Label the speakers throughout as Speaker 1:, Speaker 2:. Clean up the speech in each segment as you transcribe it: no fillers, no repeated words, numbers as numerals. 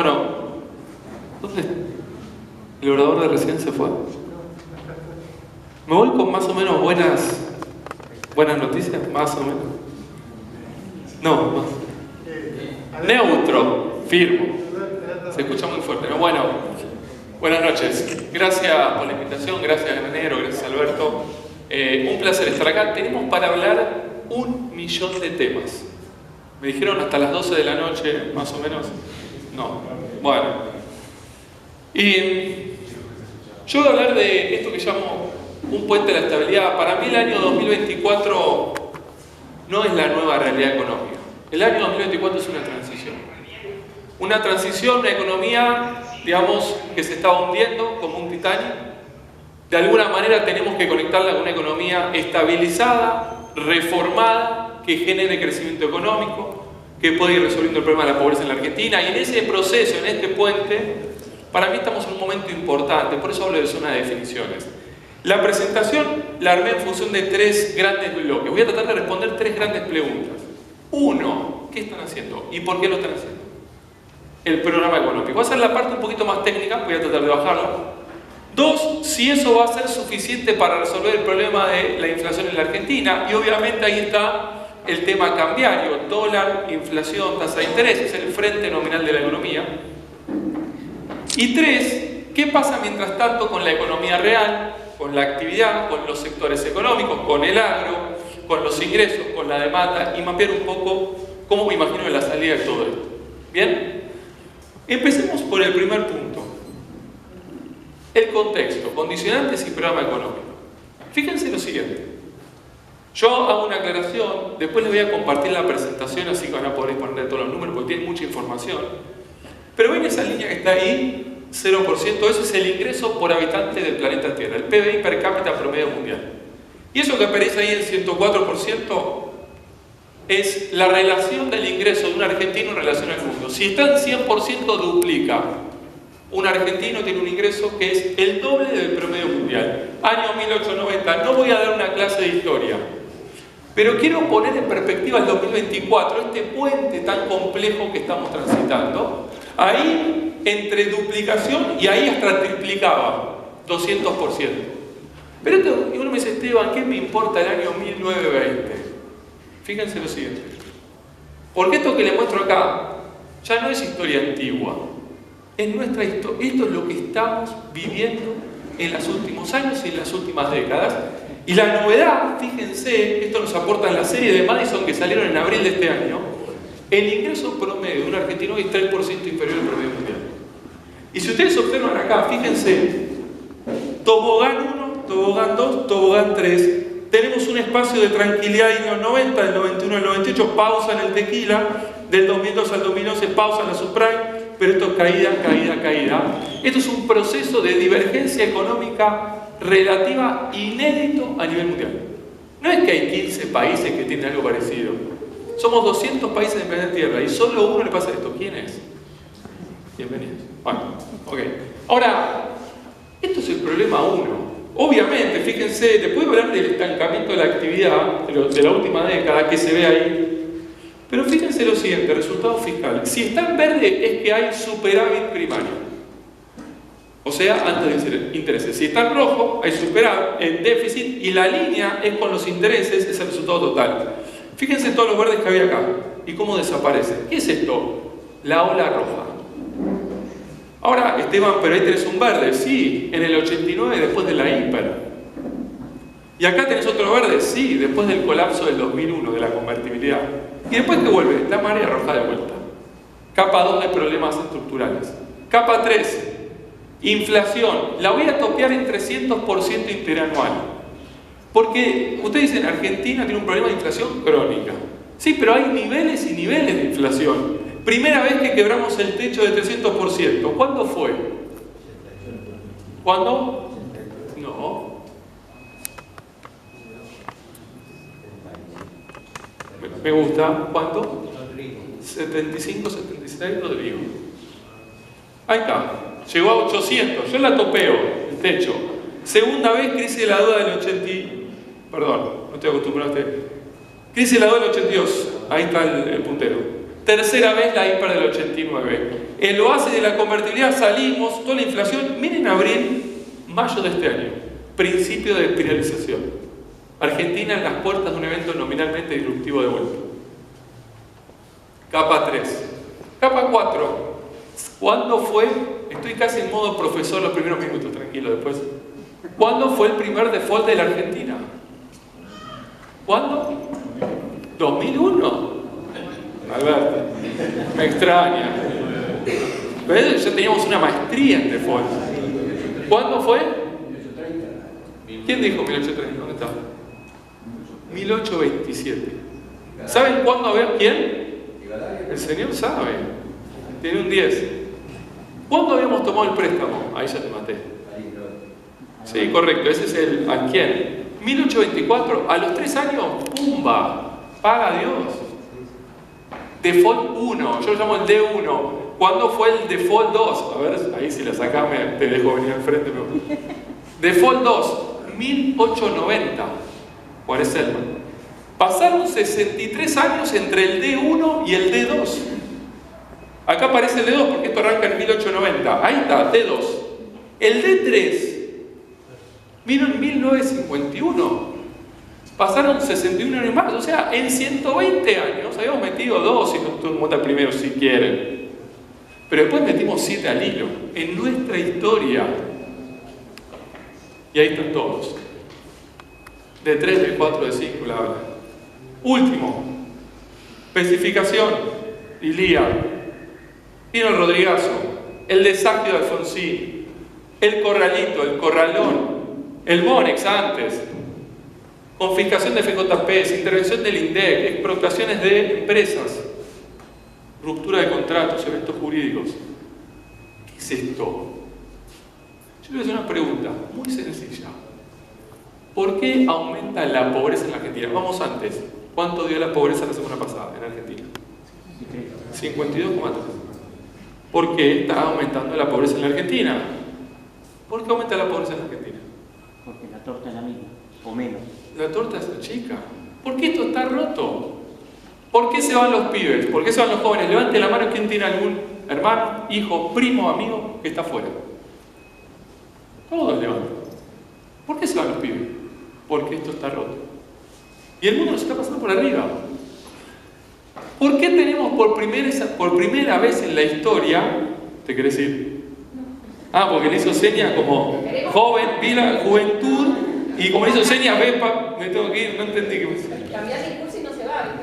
Speaker 1: Bueno, ¿dónde? ¿El orador de recién se fue? Me voy con más o menos buenas noticias, más o menos. No, más. Neutro, firmo. Se escucha muy fuerte, ¿no? Bueno, buenas noches. Gracias por la invitación, gracias Granero, gracias Alberto. Un placer estar acá. Tenemos para hablar 1.000.000 de temas. Me dijeron hasta las 12 de la noche, más o menos. No, bueno. Y yo voy a hablar de esto que llamo un puente a la estabilidad. Para mí el año 2024 no es la nueva realidad económica. El año 2024 es una transición. Una transición, una economía, digamos, que se está hundiendo como un Titanic. De alguna manera tenemos que conectarla con una economía estabilizada, reformada, que genere crecimiento económico, que pueda ir resolviendo el problema de la pobreza en la Argentina. Y en ese proceso, en este puente, para mí estamos en un momento importante. Por eso hablo de zona de definiciones. La presentación la armé en función de 3 grandes bloques. Voy a tratar de responder 3 grandes preguntas. 1, ¿qué están haciendo? ¿Y por qué lo están haciendo? El programa económico. Va a ser la parte un poquito más técnica, voy a tratar de bajarlo. 2, si eso va a ser suficiente para resolver el problema de la inflación en la Argentina. Y obviamente ahí está el tema cambiario, dólar, inflación, tasa de interés, es el frente nominal de la economía. Y 3, ¿qué pasa mientras tanto con la economía real, con la actividad, con los sectores económicos, con el agro, con los ingresos, con la demanda, y mapear un poco cómo me imagino la salida de todo esto? ¿Bien? Empecemos por el primer punto. El contexto, condicionantes y programa económico. Fíjense lo siguiente. Yo hago una aclaración, después les voy a compartir la presentación, así que van a poder poner todos los números porque tienen mucha información. Pero ven esa línea que está ahí, 0%, eso es el ingreso por habitante del planeta Tierra, el PBI per cápita promedio mundial. Y eso que aparece ahí en 104% es la relación del ingreso de un argentino en relación al mundo. Si está en 100%, duplica. Un argentino tiene un ingreso que es el doble del promedio mundial. Año 1890. No voy a dar una clase de historia, pero quiero poner en perspectiva el 2024, este puente tan complejo que estamos transitando. Ahí, entre duplicación y ahí hasta triplicaba, 200%. Pero esto, y uno me dice, Esteban, ¿qué me importa el año 1920? Fíjense lo siguiente. Porque esto que les muestro acá ya no es historia antigua. Es nuestra historia. Esto es lo que estamos viviendo en los últimos años y en las últimas décadas. Y la novedad, fíjense, esto nos aporta en la serie de Madison que salieron en abril de este año, el ingreso promedio de un argentino es 3% inferior al promedio mundial. Y si ustedes observan acá, fíjense, tobogán 1, tobogán 2, tobogán 3, tenemos un espacio de tranquilidad en los 90, del 91 al 98, pausa en el tequila, del 2002 al 2011, pausa en la subprime, pero esto es caída, caída, caída. Esto es un proceso de divergencia económica relativa inédito a nivel mundial. No es que hay 15 países que tienen algo parecido. Somos 200 países en el planeta Tierra y solo uno le pasa esto. ¿Quién es? Bienvenidos. Bueno, ok. Ahora, esto es el problema 1. Obviamente, fíjense, después de hablar del estancamiento de la actividad de la última década que se ve ahí, pero fíjense lo siguiente, resultado fiscal. Si está en verde es que hay superávit primario. O sea, antes de intereses. Si está en rojo, hay superávit, en déficit, y la línea es con los intereses, es el resultado total. Fíjense todos los verdes que había acá y cómo desaparece. ¿Qué es esto? La ola roja. Ahora, Esteban, pero ahí tenés un verde. Sí, en el 89 después de la hiper. Y acá tenés otro verde. Sí, después del colapso del 2001 de la convertibilidad. Y después que vuelve, la marea roja de vuelta. Capa 2 de problemas estructurales. Capa 3, inflación. La voy a topear en 300% interanual. Porque ustedes dicen, Argentina tiene un problema de inflación crónica. Sí, pero hay niveles y niveles de inflación. Primera vez que quebramos el techo de 300%. ¿Cuándo fue? ¿Cuándo? No. Me gusta. ¿Cuánto? 75, 76, Rodrigo. Ahí está. Llegó a 800. Yo la topeo, el techo. Segunda vez, crisis de la deuda del 80. Perdón, no estoy acostumbrado a usted. Crisis de la deuda del 82. Ahí está el puntero. Tercera vez la hiper del 89. El oasis de la convertibilidad salimos, toda la inflación. Miren abril, mayo de este año. Principio de espiralización. Argentina en las puertas de un evento nominalmente disruptivo de vuelta. Capa 3. Capa 4. ¿Cuándo fue? Estoy casi en modo profesor los primeros minutos, tranquilo, después. ¿Cuándo fue el primer default de la Argentina? ¿Cuándo? ¿2001? Alberto, me extraña. ¿Ves? Ya teníamos una maestría en default. ¿Cuándo fue? ¿Quién dijo 1830? ¿Dónde está? 1827. ¿Saben cuándo había? ¿Quién? El señor sabe. Tiene un 10. ¿Cuándo habíamos tomado el préstamo? Ahí ya te maté. Sí, correcto. Ese es el... ¿A quién? 1824. A los 3 años, ¡pumba! Paga Dios. Default 1. Yo lo llamo el D1. ¿Cuándo fue el default 2? A ver, ahí si la sacás te dejo venir al frente. Pero... Default 2. 1890. Juan Selman. Pasaron 63 años entre el D1 y el D2. Acá aparece el D2 porque esto arranca en 1890. Ahí está, D2. El D3 vino en 1951. Pasaron 61 años más. O sea, en 120 años habíamos metido 2, si no todo el mundo al primero, si quieren. Pero después metimos 7 al hilo. En nuestra historia. Y ahí están todos. D3, D4, D5, bla, bla. Último. Especificación. Ilía. Vino el Rodrigazo. El desagio de Alfonsín. El corralito, el corralón. El Monex antes. Confiscación de FJP, intervención del INDEC, expropiaciones de empresas. Ruptura de contratos, eventos jurídicos. ¿Qué es esto? Yo le voy a hacer una pregunta muy sencilla. ¿Por qué aumenta la pobreza en la Argentina? Vamos antes. ¿Cuánto dio la pobreza la semana pasada en Argentina? 52,3. ¿Por qué está aumentando la pobreza en la Argentina? ¿Por qué aumenta la pobreza en la Argentina?
Speaker 2: Porque la torta es la misma, o menos.
Speaker 1: La torta es la chica. ¿Por qué esto está roto? ¿Por qué se van los pibes? ¿Por qué se van los jóvenes? Levante la mano quien tiene algún hermano, hijo, primo, amigo que está afuera. Todos levantan. ¿Por qué se van los pibes? Porque esto está roto. Y el mundo nos está pasando por arriba. ¿Por qué tenemos por primera vez en la historia, te querés ir? Ah, porque le hizo señas como joven, pila, juventud, y como le hizo señas, vepa, me tengo que ir, no entendí qué me dice.
Speaker 3: Cambiar de curso y no se va.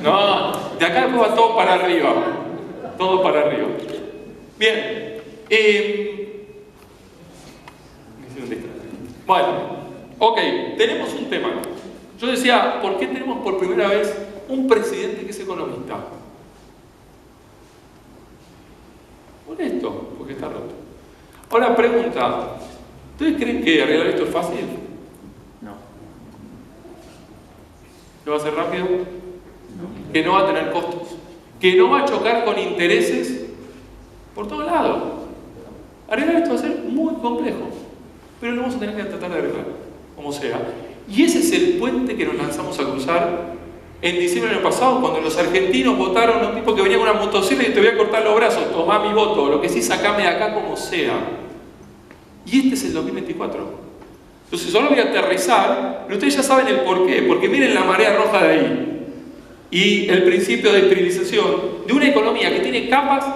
Speaker 1: No, de acá después va todo para arriba. Todo para arriba. Bien. Bueno, ok, tenemos un tema. Yo decía, ¿por qué tenemos por primera vez un presidente que es economista? Por esto, porque está roto. Ahora, pregunta, ¿ustedes creen que arreglar esto es fácil?
Speaker 2: No.
Speaker 1: ¿Que va a ser rápido? No. ¿Que no va a tener costos? ¿Que no va a chocar con intereses por todos lados? Arreglar esto va a ser muy complejo, pero lo vamos a tener que tratar de arreglar, como sea. Y ese es el puente que nos lanzamos a cruzar en diciembre del año pasado, cuando los argentinos votaron a un tipo que venía con una motosierra y te voy a cortar los brazos, tomá mi voto, lo que sí, sacame de acá como sea. Y este es el 2024. Entonces solo voy a aterrizar, pero ustedes ya saben el porqué, porque miren la marea roja de ahí. Y el principio de estabilización de una economía que tiene capas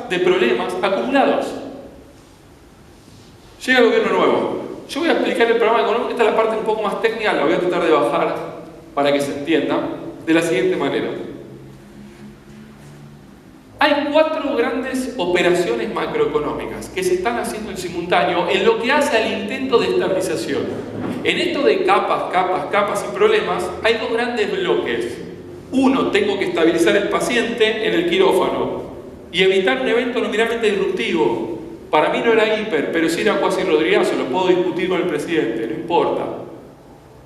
Speaker 1: de problemas acumulados. Llega el gobierno nuevo. Yo voy a explicar el programa económico, esta es la parte un poco más técnica, la voy a tratar de bajar para que se entienda de la siguiente manera. Hay 4 grandes operaciones macroeconómicas que se están haciendo en simultáneo en lo que hace al intento de estabilización. En esto de capas y problemas, hay 2 grandes bloques. Uno, tengo que estabilizar el paciente en el quirófano y evitar un evento nominalmente disruptivo. Para mí no era hiper, pero sí era cuasi Rodrigazo, lo puedo discutir con el presidente, no importa,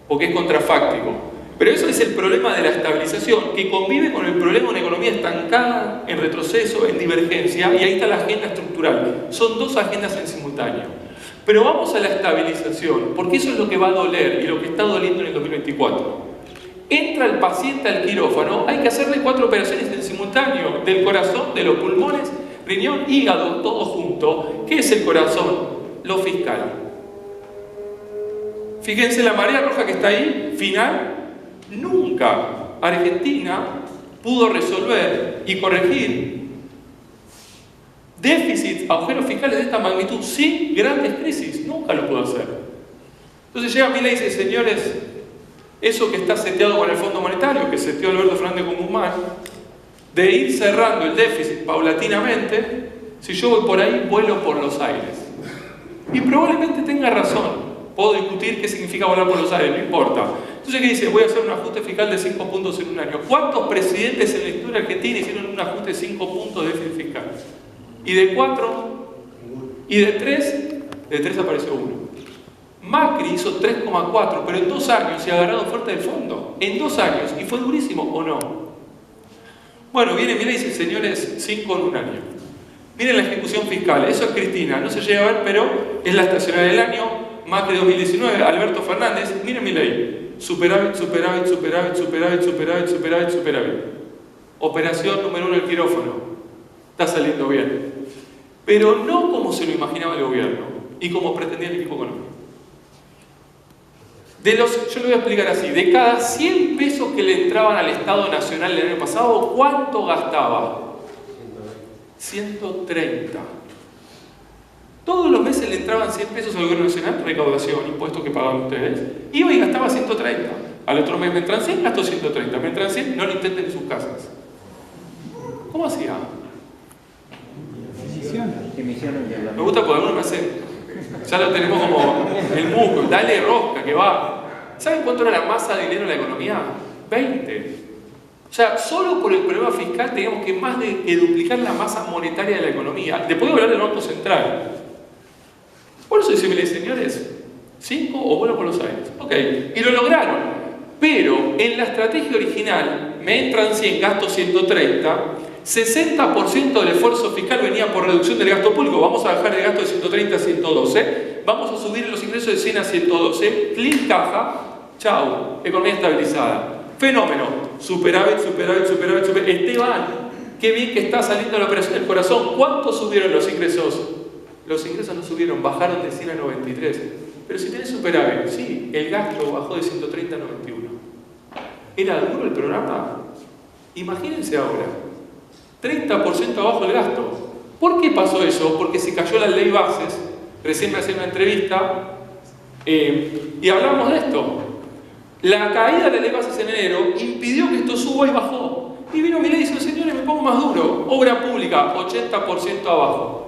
Speaker 1: porque es contrafáctico. Pero eso es el problema de la estabilización, que convive con el problema de una economía estancada, en retroceso, en divergencia, y ahí está la agenda estructural. Son 2 agendas en simultáneo. Pero vamos a la estabilización, porque eso es lo que va a doler y lo que está doliendo en el 2024. entra el paciente al quirófano, hay que hacerle 4 operaciones en simultáneo, del corazón, de los pulmones, riñón, hígado, todo junto. ¿Qué es el corazón? Lo fiscal. Fíjense la marea roja que está ahí, final. Nunca Argentina pudo resolver y corregir déficits, agujeros fiscales de esta magnitud sin grandes crisis. Nunca lo pudo hacer. Entonces llega Milei y dice, señores, eso que está seteado con el Fondo Monetario, que seteó Alberto Fernández con Guzmán, de ir cerrando el déficit paulatinamente, si yo voy por ahí, vuelo por los aires. Y probablemente tenga razón. Puedo discutir qué significa volar por los aires, no importa. Entonces, ¿qué dice? Voy a hacer un ajuste fiscal de 5 puntos en un año. ¿Cuántos presidentes en la historia argentina hicieron un ajuste de 5 puntos de déficit fiscal? ¿Y de 4? ¿Y de 3? De 3 apareció 1. Macri hizo 3,4, pero en 2 años se ha agarrado fuerte del fondo. En 2 años. ¿Y fue durísimo o no? Bueno, viene Milei y dice, señores, 5 en un año. Miren la ejecución fiscal. Eso es Cristina. No se llega a ver, pero es la estacionaria del año. Macri 2019, Alberto Fernández. Miren Milei. Superávit, superávit, superávit, superávit, superávit, superávit, superávit. Operación número 1 del quirófano. Está saliendo bien. Pero no como se lo imaginaba el gobierno y como pretendía el equipo económico. Yo lo voy a explicar así. De cada 100 pesos que le entraban al Estado Nacional el año pasado, ¿cuánto gastaba? 130. Todos los meses le entraban 100 pesos al gobierno nacional, recaudación, impuestos que pagaban ustedes. Iba y gastaba 130. Al otro mes me entran 100, gasto 130. Me entran 100, no lo intenten en sus casas. ¿Cómo hacía? Me gusta porque algunos me hacen. Ya lo tenemos como el músculo. Dale rosca, que va. ¿Saben cuánto era la masa de dinero en la economía? 20. O sea, solo por el problema fiscal teníamos que más de duplicar la masa monetaria de la economía. Después de hablar del Banco Central. Por eso dice, señores, 5 o vuelo por los aires. Ok, y lo lograron. Pero en la estrategia original, me entran 100, gasto 130, 60% del esfuerzo fiscal venía por reducción del gasto público. Vamos a bajar el gasto de 130 a 112. Vamos a subir los ingresos de 100 a 112. Clic caja. Chau. Economía estabilizada. Fenómeno. Superávit, superávit, superávit, superávit. Esteban, qué bien que está saliendo la operación del corazón. ¿Cuánto subieron los ingresos? Los ingresos no subieron, bajaron de 100 a 93. Pero si tenés superávit, sí, el gasto bajó de 130 a 91. ¿Era duro el programa? Imagínense ahora. 30% abajo el gasto. ¿Por qué pasó eso? Porque se cayó la ley bases. Recién me hacía una entrevista y hablamos de esto. La caída de la ley bases en enero impidió que esto suba y bajó. Y vino Milei y dijo, señores, me pongo más duro. Obra pública, 80% abajo.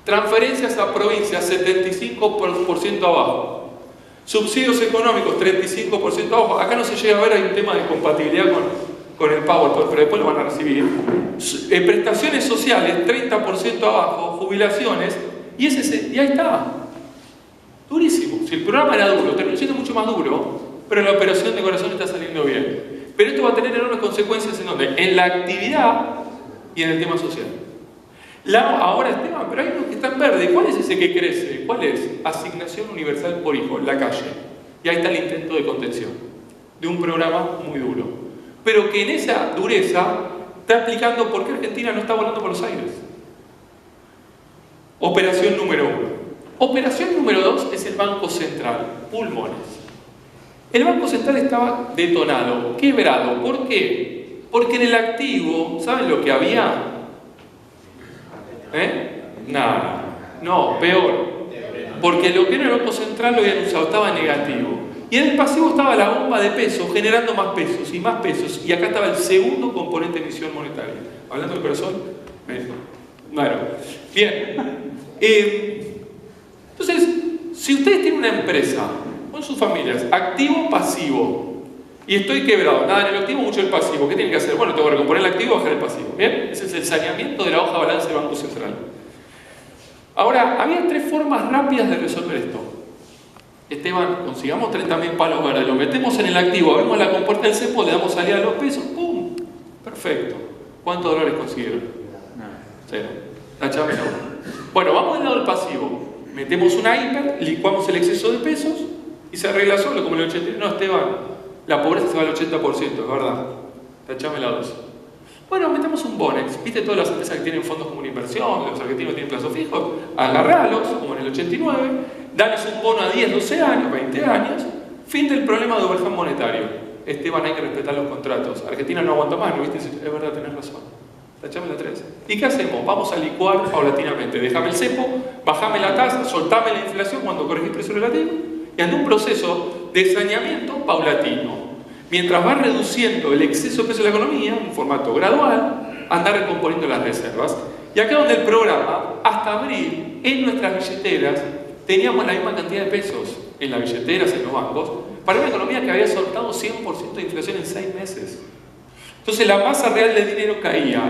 Speaker 1: Transferencias a provincias, 75% abajo. Subsidios económicos, 35% abajo. Acá no se llega a ver, hay un tema de compatibilidad con el PowerPoint, pero después lo van a recibir. Prestaciones sociales, 30% abajo. Jubilaciones, y ahí está. Durísimo. Si el programa era duro, terminó siendo mucho más duro, pero la operación de corazón está saliendo bien. Pero esto va a tener enormes consecuencias ¿en dónde? En la actividad y en el tema social. Ahora Esteban, pero hay uno que está en verde. ¿Cuál es ese que crece? ¿Cuál es? Asignación universal por hijo, en la calle. Y ahí está el intento de contención de un programa muy duro. Pero que en esa dureza está explicando por qué Argentina no está volando por los aires. Operación número 1. Operación número 2 es el Banco Central, pulmones. El Banco Central estaba detonado, quebrado. ¿Por qué? Porque en el activo, ¿saben lo que había? Nada. No, peor. Porque lo que era el Banco Central lo habían usado, estaba negativo. Y en el pasivo estaba la bomba de pesos, generando más pesos y más pesos. Y acá estaba el segundo componente de emisión monetaria. Hablando del corazón. Bueno, bien. Entonces, si ustedes tienen una empresa con sus familias, activo, pasivo, y estoy quebrado, nada en el activo, mucho en el pasivo, ¿qué tienen que hacer? Bueno, tengo que recomponer el activo y bajar el pasivo. ¿Bien? Ese es el saneamiento de la hoja de balance del Banco Central. Ahora, había 3 formas rápidas de resolver esto. Esteban, consigamos 30.000 palos verdes, lo metemos en el activo, abrimos la compuerta del cepo, le damos salida a los pesos, ¡pum! Perfecto. ¿Cuántos dólares consiguieron? 0. Tachámelo. Bueno, vamos del lado del pasivo. Metemos una hiper, licuamos el exceso de pesos y se arregla solo como el 89. No, Esteban, la pobreza se va al 80%, es verdad. Tachame la 2. Bueno, metamos un Bonex. ¿Viste todas las empresas que tienen fondos como una inversión? Los argentinos tienen plazos fijos. Agarralos, como en el 89, dales un bono a 10, 12 años, 20 años. Fin del problema de overhang monetario. Esteban, hay que respetar los contratos. Argentina no aguanta más, ¿no viste? Es verdad, tenés razón. Tachame la 3. ¿Y qué hacemos? Vamos a licuar paulatinamente. Déjame el cepo, bajame la tasa, soltame la inflación cuando corregís precio relativo y ande un proceso de saneamiento paulatino. Mientras va reduciendo el exceso de peso de la economía, en formato gradual, anda recomponiendo las reservas. Y acá donde el programa, hasta abril, en nuestras billeteras, teníamos la misma cantidad de pesos en las billeteras, en los bancos, para una economía que había soltado 100% de inflación en 6 meses. Entonces la masa real de dinero caía.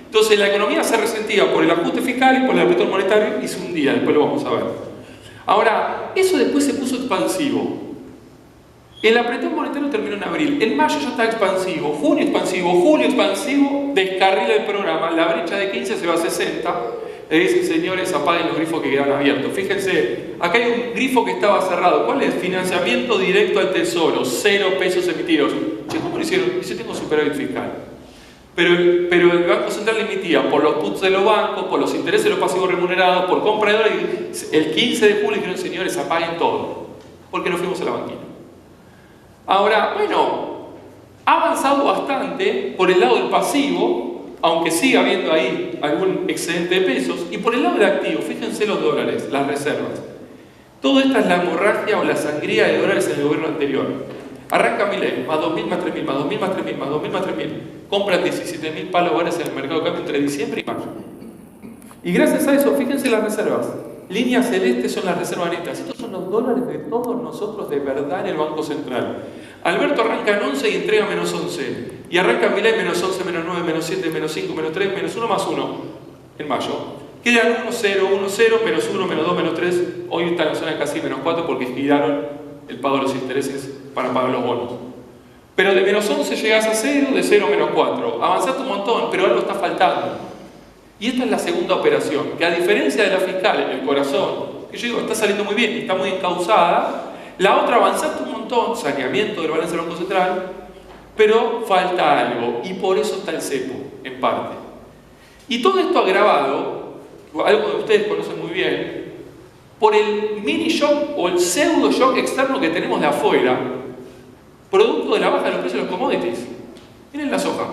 Speaker 1: Entonces la economía se resentía por el ajuste fiscal y por el apretón monetario y se hundía, después lo vamos a ver. Ahora, eso después se puso expansivo. El apretón monetario terminó en abril. En mayo ya está expansivo, junio expansivo, julio expansivo, descarrila el programa, la brecha de 15 se va a 60. Le dicen, señores, apaguen los grifos que quedan abiertos. Fíjense, acá hay un grifo que estaba cerrado. ¿Cuál es? Financiamiento directo al tesoro, 0 pesos emitidos. Che, ¿cómo lo hicieron? Dice, tengo superávit fiscal. Pero el Banco Central emitía por los puts de los bancos, por los intereses de los pasivos remunerados, por compra de dólares. El 15 de julio dijeron, señores, apaguen todo. Porque nos fuimos a la banquina. Ahora, bueno, ha avanzado bastante por el lado del pasivo, aunque siga habiendo ahí algún excedente de pesos, y por el lado del activo, fíjense los dólares, las reservas. Todo esta es la hemorragia o la sangría de dólares en el gobierno anterior. Arranca Milei, más 2.000, más 3.000, más 2.000, más 3.000, más 2.000, más 3.000. Compran 17.000 palos dólares en el mercado de cambio entre diciembre y mayo. Y gracias a eso, fíjense las reservas. Líneas celestes son las reservas netas. Estos son los dólares de todos nosotros de verdad en el Banco Central. Alberto arranca en 11 y entrega menos 11. Y arranca Milei menos 11, menos 9, menos 7, menos 5, menos 3, menos 1, más 1 en mayo. Quedan 1, 0, 1, 0, menos 1, menos 2, menos 3. Hoy está en la zona de casi menos 4 porque giraron el pago de los intereses para pagar los bonos. Pero de menos 11 llegas a 0, de 0 a menos 4. Avanzaste un montón, pero algo está faltando. Y esta es la segunda operación, que a diferencia de la fiscal, el corazón, que yo digo, está saliendo muy bien y está muy encauzada, la otra avanzaste un montón, saneamiento del balance del Banco Central, pero falta algo, y por eso está el cepo, en parte. Y todo esto agravado, algo que ustedes conocen muy bien, por el mini shock o el pseudo shock externo que tenemos de afuera, producto de la baja de los precios de los commodities. Miren la soja,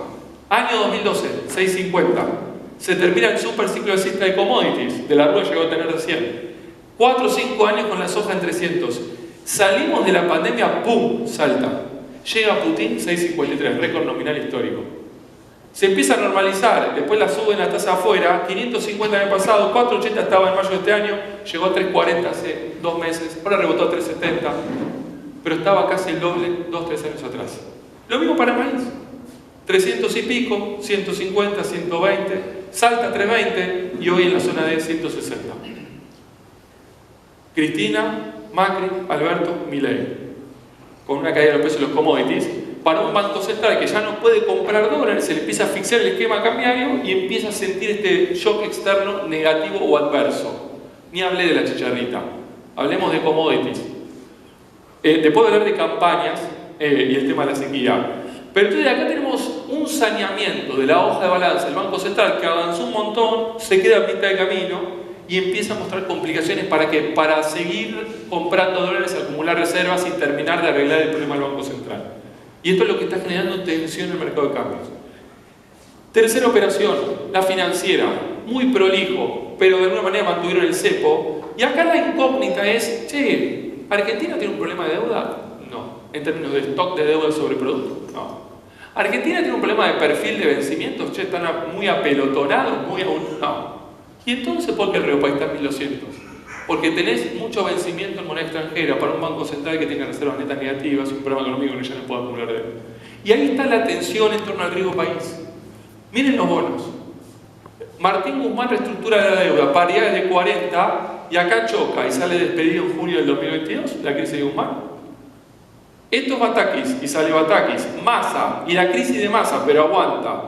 Speaker 1: año 2012, 6.50. Se termina el super ciclo alcista de commodities, de la Rúa llegó a tener recién. 4 o 5 años con la soja en 300. Salimos de la pandemia, ¡pum!, salta. Llega Putin, 6.53, récord nominal histórico. Se empieza a normalizar, después la suben la tasa afuera, 550 el año pasado, 4.80 estaba en mayo de este año, llegó a 3.40 hace 2 meses, ahora rebotó a 3.70, pero estaba casi el doble 2 o 3 años atrás. Lo mismo para el maíz. 300 y pico, 150, 120, salta a 320 y hoy en la zona de 160. Cristina, Macri, Alberto, Milei, con una caída de los precios de los commodities, para un banco central que ya no puede comprar dólares, se le empieza a asfixiar el esquema cambiario y empieza a sentir este shock externo negativo o adverso. Ni hablé de la chicharrita, hablemos de commodities. Después de hablar de campañas y el tema de la sequía. Pero entonces acá tenemos un saneamiento de la hoja de balance del Banco Central que avanzó un montón, se queda a mitad de camino y empieza a mostrar complicaciones para seguir comprando dólares, acumular reservas y terminar de arreglar el problema del Banco Central. Y esto es lo que está generando tensión en el mercado de cambios. Tercera operación, la financiera, muy prolijo, pero de alguna manera mantuvieron el cepo. Y acá la incógnita es, che, ¿Argentina tiene un problema de deuda? No. En términos de stock de deuda sobre producto, no. ¿Argentina tiene un problema de perfil de vencimientos? Che, están muy apelotonados, no. ¿Y entonces por qué el Reopaís está en 1200? Porque tenés mucho vencimiento en moneda extranjera para un banco central que tenga reservas netas negativas, un problema económico que ya no puede acumular deuda. Y ahí está la tensión en torno al riesgo país. Miren los bonos. Martín Guzmán reestructura la deuda, paridades de 40, y acá choca y sale despedido en junio del 2022, la crisis de Guzmán. Esto es Batakis y sale Batakis, Massa y la crisis de Massa, pero aguanta.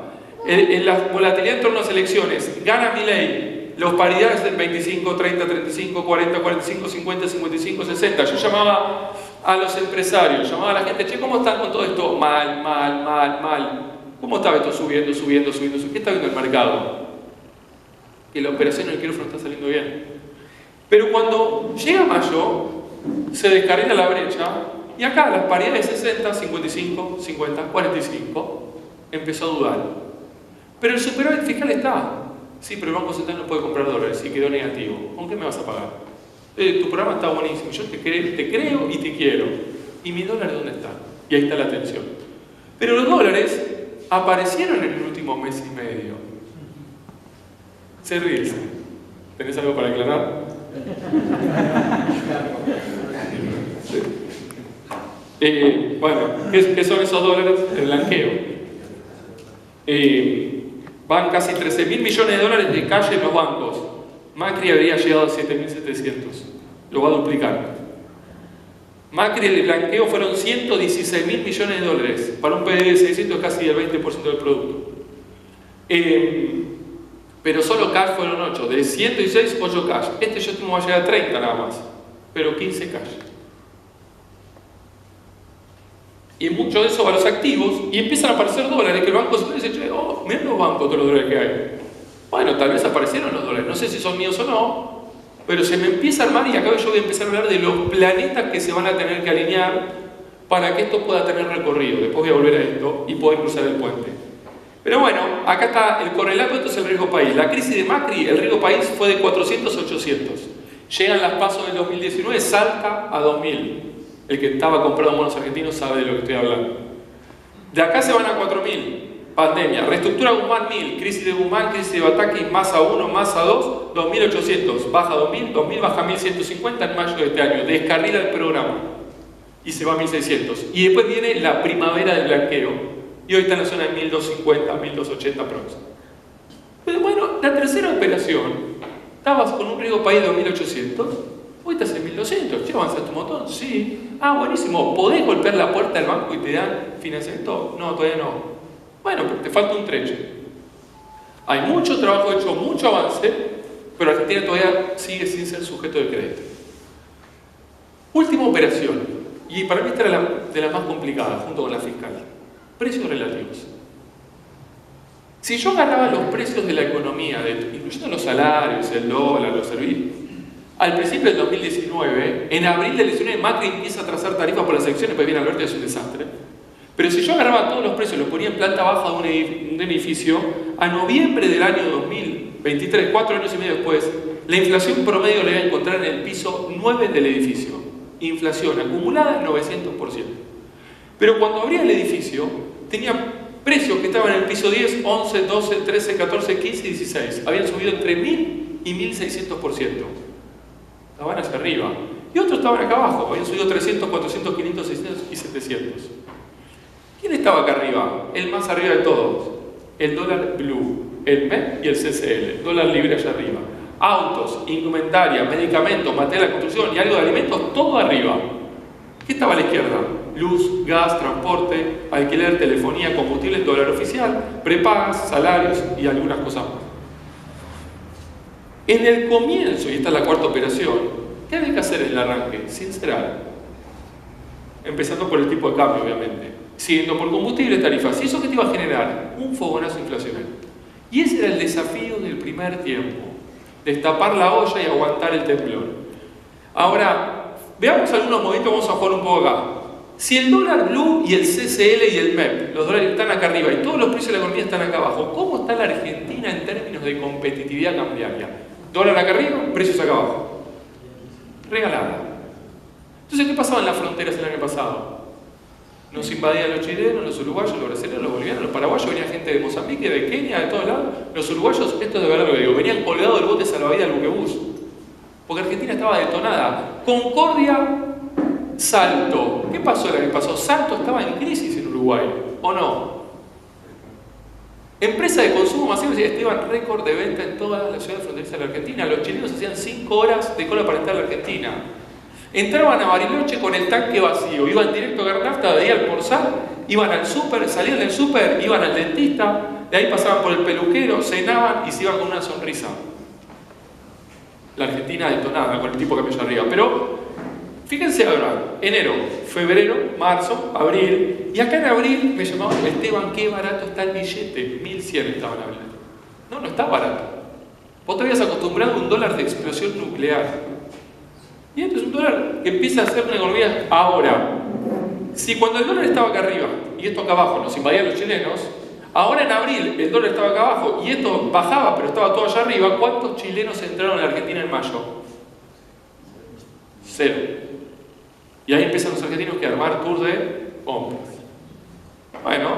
Speaker 1: En la volatilidad en torno a las elecciones, gana Milei, Los paridades en 25, 30, 35, 40, 45, 50, 55, 60. Yo llamaba a los empresarios, llamaba a la gente, che, ¿cómo están con todo esto? Mal, mal, mal, mal. ¿Cómo está esto subiendo, subiendo, subiendo? ¿Qué está viendo el mercado? Que la operación en el quirófano está saliendo bien. Pero cuando llega mayo, se descarrila la brecha y acá las paridades de 60, 55, 50, 45 empezó a dudar. Pero el superávit fiscal está. Sí, pero el Banco Central no puede comprar dólares y quedó negativo. ¿Con qué me vas a pagar? Tu programa está buenísimo, yo te creo y te quiero. ¿Y mi dólar dónde está? Y ahí está la tensión. Pero los dólares aparecieron en el último mes y medio. Se ríe. ¿Tenés algo para aclarar? Bueno, ¿qué son esos dólares? El blanqueo. Van casi 13.000 millones de dólares de calle en los bancos. Macri habría llegado a 7.700. Lo va a duplicar. Macri, el blanqueo fueron 116.000 millones de dólares. Para un PDD de 600 casi el 20% del producto. Pero solo cash fueron 8. De 116, 8 cash. Este yo estimo va a llegar a 30 nada más. Pero 15 cash. Y mucho de eso va a los activos y empiezan a aparecer dólares que el banco se dice, che, oh, miren los bancos todos los dólares que hay. Bueno, tal vez aparecieron los dólares, no sé si son míos o no, pero se me empieza a armar y acá yo voy a empezar a hablar de los planetas que se van a tener que alinear para que esto pueda tener recorrido. Después voy a volver a esto y poder cruzar el puente. Pero bueno, acá está el correlato, esto es el riesgo país. La crisis de Macri, el riesgo país fue de 400 a 800. Llegan las PASO del 2019, salta a 2000. El que estaba comprando bonos argentinos sabe de lo que estoy hablando. De acá se van a 4.000. Pandemia. Reestructura Guzmán 1.000. Crisis de Guzmán, crisis de Bataki, masa 1, masa 2, 2.800. Baja 2.000, 2.000 baja 1.150 en mayo de este año. Descarrila el programa. Y se va a 1.600. Y después viene la primavera del blanqueo. Y hoy está en la zona de 1.250, 1.280 próximo. Pero bueno, la tercera operación. Estabas con un riesgo país de 2.800. Hoy estás en 1.200, ¿ya avanzaste un montón? Sí. Ah, buenísimo. ¿Podés golpear la puerta del banco y te dan financiamiento? No, todavía no. Bueno, pero te falta un trecho. Hay mucho trabajo hecho, mucho avance, pero Argentina todavía sigue sin ser sujeto de crédito. Última operación, y para mí esta era de las más complicadas, junto con la fiscal. Precios relativos. Si yo agarraba los precios de la economía, incluyendo los salarios, el dólar, los servicios, al principio del 2019, en abril del 2019, Macri empieza a trazar tarifas por las elecciones, pues viene Alberto y es un desastre. Pero si yo agarraba todos los precios, los ponía en planta baja de un edificio, a noviembre del año 2023, 4 años y medio después, la inflación promedio le iba a encontrar en el piso 9 del edificio. Inflación acumulada en 900%. Pero cuando abría el edificio, tenía precios que estaban en el piso 10, 11, 12, 13, 14, 15 y 16. Habían subido entre 1.000 y 1.600%. Estaban hacia arriba. Y otros estaban acá abajo. Habían subido 300, 400, 500, 600 y 700. ¿Quién estaba acá arriba? El más arriba de todos. El dólar blue, el MEP y el CCL. Dólar libre allá arriba. Autos, indumentaria, medicamentos, material de construcción y algo de alimentos, todo arriba. ¿Qué estaba a la izquierda? Luz, gas, transporte, alquiler, telefonía, combustible, dólar oficial, prepagas, salarios y algunas cosas más. En el comienzo, y esta es la cuarta operación, ¿qué había que hacer en el arranque? Sincerar. Empezando por el tipo de cambio, obviamente. Siguiendo por combustible, tarifas. ¿Y eso qué te iba a generar? Un fogonazo inflacionario. Y ese era el desafío del primer tiempo. Destapar la olla y aguantar el temblor. Ahora, veamos algunos movimientos, vamos a jugar un poco acá. Si el dólar blue y el CCL y el MEP, los dólares están acá arriba y todos los precios de la economía están acá abajo, ¿cómo está la Argentina en términos de competitividad cambiaria? Dólar acá arriba, precios acá abajo. Regalada. Entonces, ¿qué pasaba en las fronteras el año pasado? Nos invadían los chilenos, los uruguayos, los brasileños, los bolivianos, los paraguayos, venía gente de Mozambique, de Kenia, de todos lados. Los uruguayos, esto es de verdad lo que digo, venían colgados del bote salvavidas del buquebús. Porque Argentina estaba detonada. Concordia, Salto. ¿Qué pasó el año pasado? Salto estaba en crisis en Uruguay, ¿o no? Empresa de consumo masivo estiman récord de venta en todas las ciudades fronterizas de la Argentina. Los chilenos hacían 5 horas de cola para entrar a la Argentina. Entraban a Bariloche con el tanque vacío, iban directo a agarrar nafta, de ahí al Porzal, iban al súper, salían del súper, iban al dentista, de ahí pasaban por el peluquero, cenaban y se iban con una sonrisa. La Argentina detonada con el tipo de cambio allá arriba. Pero fíjense ahora, enero, febrero, marzo, abril. Y acá en abril me llamaban, Esteban, qué barato está el billete. 1100 estaban hablando. No, no está barato. Vos te habías acostumbrado a un dólar de explosión nuclear. Y esto es un dólar que empieza a ser una economía ahora. Si cuando el dólar estaba acá arriba y esto acá abajo nos invadían los chilenos, ahora en abril el dólar estaba acá abajo y esto bajaba pero estaba todo allá arriba, ¿cuántos chilenos entraron a la Argentina en mayo? 0. Y ahí empiezan los argentinos que armar tour de compras. Bueno,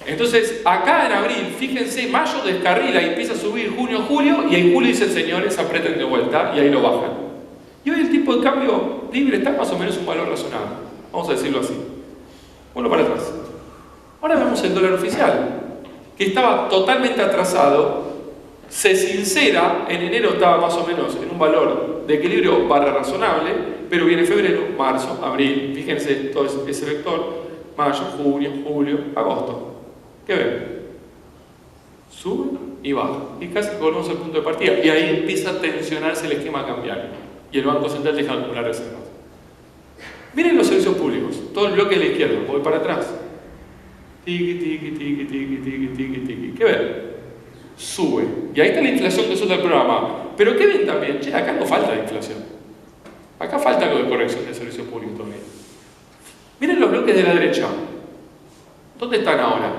Speaker 1: entonces acá en abril, fíjense, mayo descarrila y empieza a subir junio, julio, y en julio dicen señores, aprieten de vuelta y ahí lo bajan. Y hoy el tipo de cambio libre está más o menos un valor razonable. Vamos a decirlo así. Bueno, para atrás. Ahora vemos el dólar oficial, que estaba totalmente atrasado, se sincera, en enero estaba más o menos en un valor de equilibrio barra razonable, pero viene febrero, marzo, abril, fíjense todo ese vector, mayo, junio, julio, agosto. ¿Qué ven? Sube y baja, y casi volvemos al punto de partida, y ahí empieza a tensionarse el esquema cambiario, y el Banco Central deja de acumular reservas. Miren los servicios públicos, todo el bloque de la izquierda, voy para atrás. Tiki, tiki, tiki, tiki, tiki, tiki, tiki. ¿Qué ven? Sube. Y ahí está la inflación que suelta el programa. Pero ¿qué ven también? Che, acá no falta de inflación. Acá falta algo de corrección de servicios públicos también. Miren los bloques de la derecha. ¿Dónde están ahora?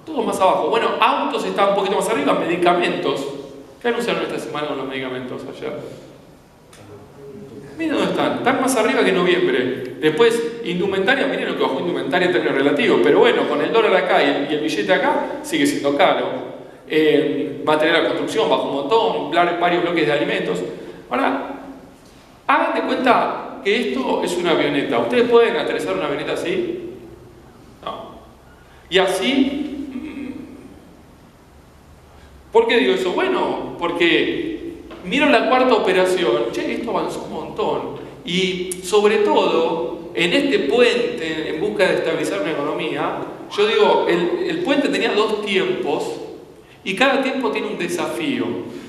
Speaker 1: Todos más abajo. Bueno, autos están un poquito más arriba, medicamentos. ¿Qué anunciaron esta semana con los medicamentos ayer? Miren dónde están. Están más arriba que en noviembre. Después, indumentaria, miren lo que bajó indumentaria en términos relativos. Pero bueno, con el dólar acá y el billete acá, sigue siendo caro. Material de construcción bajó un montón, varios bloques de alimentos. Ahora, hagan de cuenta que esto es una avioneta. ¿Ustedes pueden aterrizar una avioneta así? No. Y así... ¿Por qué digo eso? Bueno, porque... Miro la cuarta operación, che, esto avanzó un montón. Y sobre todo, en este puente, en busca de estabilizar una economía, yo digo, el puente tenía 2 tiempos y cada tiempo tiene un desafío.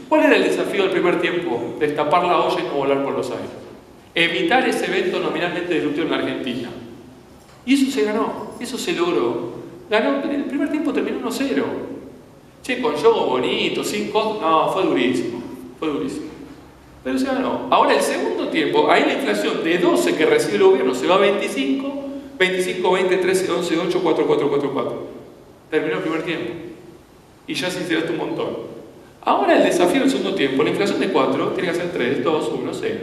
Speaker 1: ¿Cuál era el desafío del primer tiempo? Destapar la olla y no volar por los aires. Evitar ese evento nominalmente disruptivo en la Argentina. Y eso se ganó, eso se logró. Ganó, el primer tiempo terminó 1-0. Che, con juego bonito, sin costo, no, fue durísimo. Fue durísimo. Pero se ganó. Ahora el segundo tiempo, ahí la inflación de 12 que recibe el gobierno se va a 25, 25, 20, 13, 11, 8, 4, 4, 4, 4. Terminó el primer tiempo. Y ya se incineraste un montón. Ahora el desafío del segundo tiempo, la inflación de 4 tiene que ser 3, 2, 1, 0.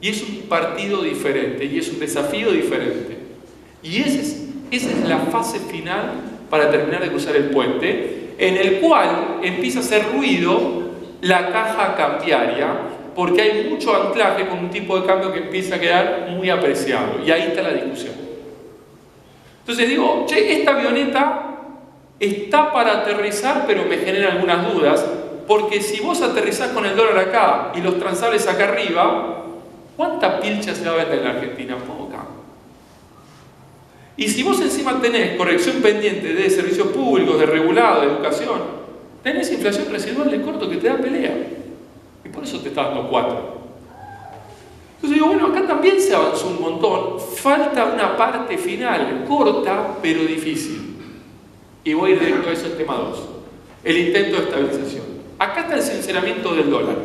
Speaker 1: Y es un partido diferente, y es un desafío diferente. Y esa es la fase final para terminar de cruzar el puente, en el cual empieza a hacer ruido la caja cambiaria, porque hay mucho anclaje con un tipo de cambio que empieza a quedar muy apreciado. Y ahí está la discusión. Entonces digo, che, esta avioneta está para aterrizar, pero me genera algunas dudas, porque si vos aterrizás con el dólar acá y los transables acá arriba, ¿cuánta pilcha se va a vender en la Argentina? Poca. Y si vos encima tenés corrección pendiente de servicios públicos, de regulado, de educación, tenés inflación residual de corto que te da pelea. Y por eso te está dando 4. Entonces digo, bueno, acá también se avanzó un montón. Falta una parte final, corta, pero difícil. Y voy a ir directo a eso, el tema 2. El intento de estabilización. Acá está el sinceramiento del dólar.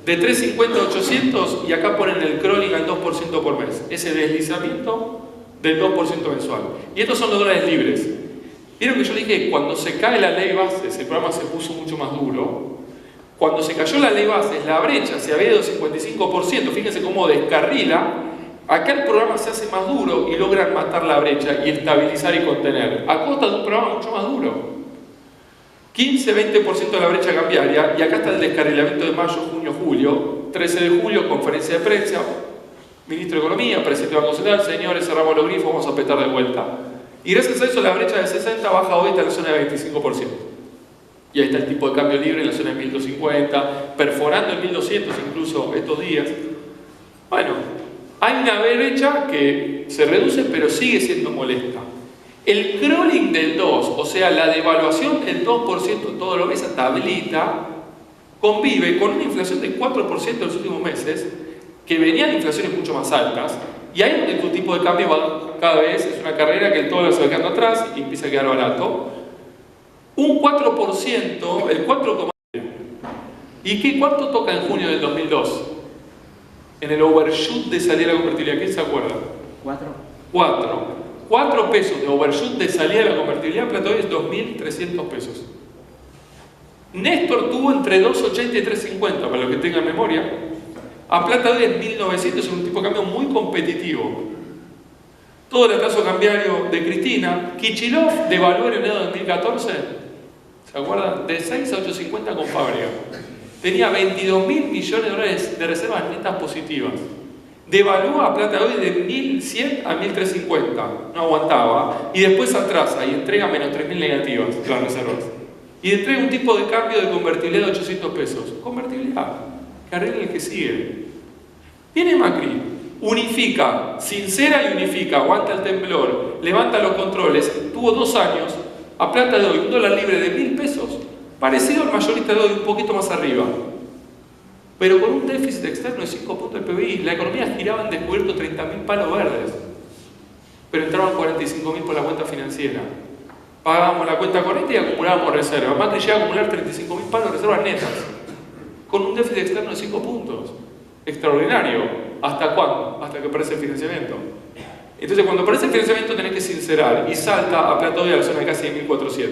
Speaker 1: De 3.50 a 800 y acá ponen el crawling al 2% por mes. Ese deslizamiento del 2% mensual. Y estos son los dólares libres. Vieron que yo dije que cuando se cae la ley bases, el programa se puso mucho más duro. Cuando se cayó la ley bases, la brecha se había ido 55%. Fíjense cómo descarrila. Acá el programa se hace más duro y logran matar la brecha y estabilizar y contener. A costa de un programa mucho más duro. 15-20% de la brecha cambiaria. Y acá está el descarrilamiento de mayo, junio, julio. 13 de julio, conferencia de prensa. Ministro de Economía, presidente del Banco Central. Señores, cerramos los grifos, vamos a petar de vuelta. Y gracias a eso la brecha de 60 baja hoy hasta la zona de 25%. Y ahí está el tipo de cambio libre en la zona de 1250, perforando el 1200 incluso estos días. Bueno, hay una brecha que se reduce pero sigue siendo molesta. El crawling del 2, o sea la devaluación del 2%, todo lo que esa tablita, convive con una inflación de 4% en los últimos meses, que venían inflaciones mucho más altas, y ahí donde tu tipo de cambio va cada vez, es una carrera que el dólar se va quedando atrás y empieza a quedar barato. Un 4%, el 4,5%. ¿Y cuánto toca en junio del 2002? En el overshoot de salida de la convertibilidad. ¿Quién se acuerda? 4 pesos de overshoot de salida de la convertibilidad. Plata hoy es 2.300 pesos. Néstor tuvo entre 2.80 y 3.50, para los que tengan memoria. A plata hoy es 1.900, es un tipo de cambio muy competitivo. Todo el atraso cambiario de Cristina. Kicillof devaluó en enero de 2014, ¿se acuerdan? De 6 a 8.50 con Fábrega. Tenía 22.000 millones de dólares de reservas netas positivas. Devalúa a plata hoy de 1.100 a 1.350. No aguantaba. Y después atrasa y entrega menos 3.000 negativas las reservas. Y entrega un tipo de cambio de convertibilidad de 800 pesos. Convertibilidad. Que arregle el que sigue. Viene Macri. Unifica. Sincera y unifica. Aguanta el temblor. Levanta los controles. Tuvo 2 años. A plata de hoy, un dólar libre de 1.000 pesos. Parecido al mayorista de hoy, un poquito más arriba. Pero con un déficit externo de 5 puntos del PBI, la economía giraba en descubierto 30.000 palos verdes. Pero entraban 45.000 por la cuenta financiera. Pagábamos la cuenta corriente y acumulábamos reservas. Macri llega a acumular 35.000 palos de reservas netas. Con un déficit externo de 5 puntos. Extraordinario. ¿Hasta cuándo? Hasta que aparece el financiamiento. Entonces, cuando aparece el financiamiento tenés que sincerar y salta a plata hoy a la zona de casi 1.400.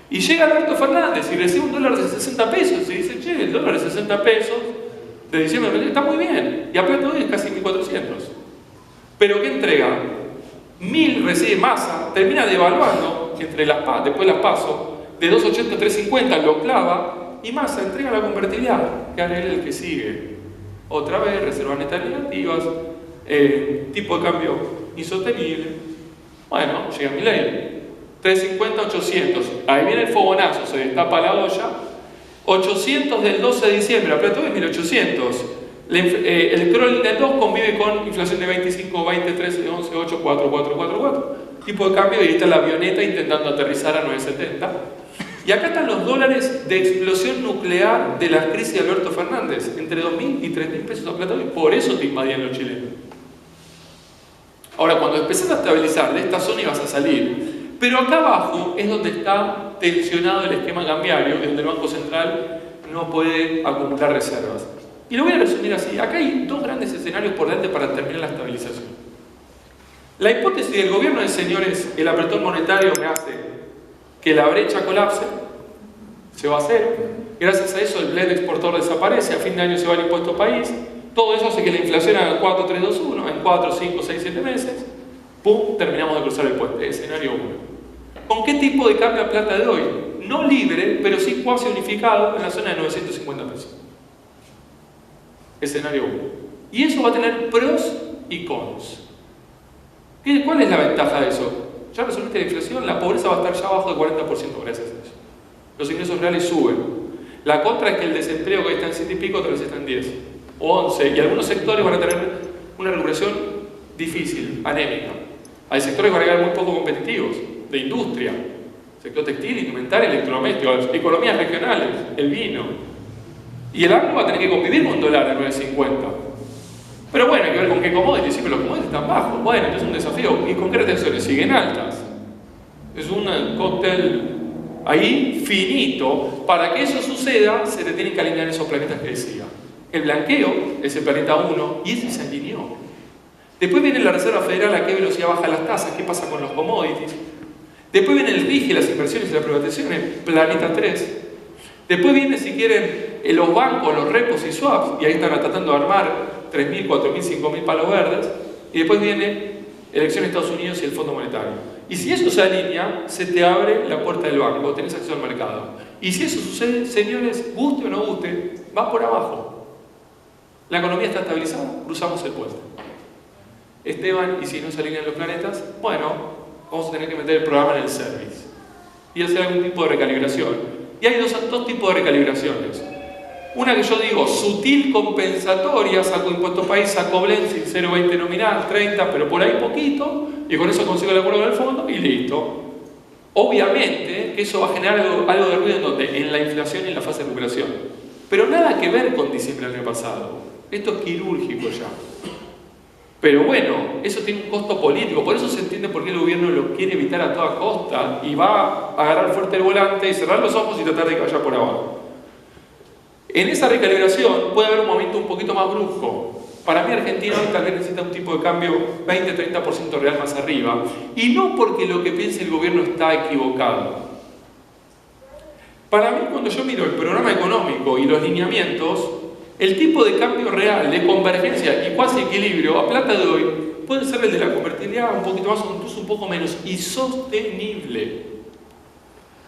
Speaker 1: Y llega Alberto Fernández y recibe un dólar de 60 pesos y dice, che, el dólar de 60 pesos de diciembre está muy bien. Y a plata hoy es casi 1.400. Pero ¿qué entrega? 1.000 recibe Massa, termina devaluando entre después las PASO, de 2.80 a 3.50 lo clava y Massa entrega la convertibilidad, que arregle el que sigue. Otra vez, reservas netas negativas, tipo de cambio insostenible. Bueno, llega Milei. 350, 800. Ahí viene el fogonazo, se destapa la olla. 800 del 12 de diciembre, a plata hoy es 1800. El crawl del 2 convive con inflación de 25, 20, 13, 11, 8, 4, 4, 4, 4. Tipo de cambio, y ahí está la avioneta intentando aterrizar a 9.70. Y acá están los dólares de explosión nuclear de la crisis de Alberto Fernández, entre 2.000 y 3.000 pesos a plata hoy. Por eso te invadían los chilenos. Ahora, cuando empezás a estabilizar de esta zona ibas a salir. Pero acá abajo es donde está tensionado el esquema cambiario, donde el Banco Central no puede acumular reservas. Y lo voy a resumir así. Acá hay 2 grandes escenarios por delante para terminar la estabilización. La hipótesis del gobierno de señores, el apretón monetario me hace que la brecha colapse, se va a hacer. Gracias a eso el blend exportador desaparece, a fin de año se va el impuesto país. Todo eso hace que la inflación haga 4, 3, 2, 1, en 4, 5, 6, 7 meses. ¡Pum! Terminamos de cruzar el puente. Escenario 1. ¿Con qué tipo de cambio a plata de hoy? No libre, pero sí cuasi unificado en la zona de 950 pesos. Escenario 1. Y eso va a tener pros y cons. ¿Cuál es la ventaja de eso? Ya resolviste la inflación, la pobreza va a estar ya abajo del 40% gracias a eso. Los ingresos reales suben. La contra es que el desempleo que hoy está en 7 y pico, otra vez está en 10 o 11. Y algunos sectores van a tener una recuperación difícil, anémica. Hay sectores que van a quedar muy poco competitivos, de industria, sector textil, indumentaria, electrodomésticos, economías regionales, el vino. Y el agro va a tener que convivir con un dólar de 9.50. Pero bueno, hay que ver con qué commodities. Sí, pero los commodities están bajos. Bueno, entonces es un desafío. ¿Y con qué retenciones? Siguen altas. Es un cóctel ahí finito. Para que eso suceda, se te tienen que alinear esos planetas que decía. El blanqueo es el planeta 1 y ese se alineó. Después viene la Reserva Federal, a qué velocidad baja las tasas, qué pasa con los commodities. Después viene el RIGI, las inversiones y las privatizaciones, planeta 3. Después viene, si quieren, los bancos, los repos y swaps, y ahí están tratando de armar 3.000, 4.000, 5.000 palos verdes. Y después viene elecciones de Estados Unidos y el Fondo Monetario. Y si eso se alinea, se te abre la puerta del banco, tenés acceso al mercado. Y si eso sucede, señores, guste o no guste, va por abajo. La economía está estabilizada, cruzamos el puente. Esteban, y si no se alinean los planetas, bueno, vamos a tener que meter el programa en el service y hacer algún tipo de recalibración. Y hay dos tipos de recalibraciones. Una que yo digo, sutil compensatoria, saco impuesto país, saco blend, 0,20 nominal, 30, pero por ahí poquito, y con eso consigo el acuerdo del fondo y listo. Obviamente que eso va a generar algo de ruido en donde, en la inflación y en la fase de recuperación. Pero nada que ver con diciembre del año pasado. Esto es quirúrgico ya. Pero bueno, eso tiene un costo político, por eso se entiende por qué el gobierno lo quiere evitar a toda costa y va a agarrar fuerte el volante y cerrar los ojos y tratar de que vaya por abajo. En esa recalibración puede haber un movimiento un poquito más brusco. Para mí Argentina hoy tal vez necesita un tipo de cambio 20-30% real más arriba, y no porque lo que piense el gobierno está equivocado. Para mí, cuando yo miro el programa económico y los lineamientos, el tipo de cambio real, de convergencia y cuasi equilibrio a plata de hoy puede ser el de la convertibilidad un poquito más o incluso un poco menos, y sostenible.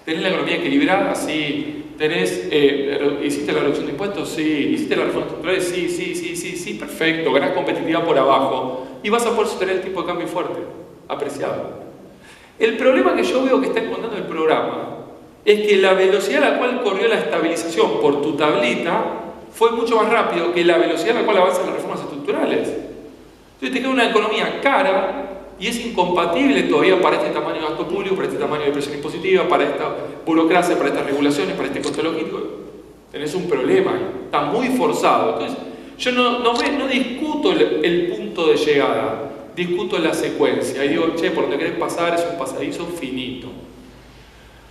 Speaker 1: ¿Tenés la economía equilibrada? Sí. ¿Hiciste la reducción de impuestos? Sí. ¿Hiciste las reformas estructurales? Sí, perfecto. Ganás competitividad por abajo y vas a poder sostener el tipo de cambio fuerte, apreciado. El problema que yo veo que está encontrando el programa es que la velocidad a la cual corrió la estabilización por tu tablita fue mucho más rápido que la velocidad a la cual avanzan las reformas estructurales. Entonces te queda una economía cara y es incompatible todavía para este tamaño de gasto público, para este tamaño de presión impositiva, para esta burocracia, para estas regulaciones, para este costo logístico. Tenés un problema, está muy forzado. Entonces, yo no discuto el punto de llegada, discuto la secuencia y digo, che, por donde querés pasar es un pasadizo finito.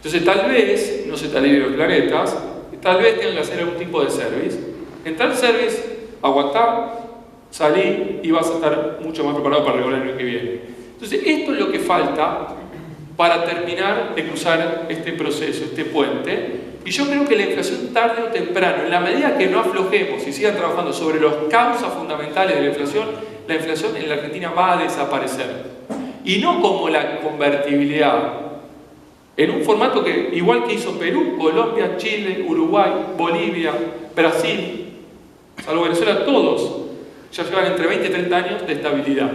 Speaker 1: Entonces tal vez, no se te alineen los planetas, tal vez tengan que hacer algún tipo de service. Entrar al service, aguantar, salir y vas a estar mucho más preparado para regular el año que viene. Entonces esto es lo que falta para terminar de cruzar este proceso, este puente. Y yo creo que la inflación tarde o temprano, en la medida que no aflojemos y sigan trabajando sobre las causas fundamentales de la inflación en la Argentina va a desaparecer. Y no como la convertibilidad, en un formato que, igual que hizo Perú, Colombia, Chile, Uruguay, Bolivia, Brasil, salvo Venezuela, todos ya llevan entre 20 y 30 años de estabilidad.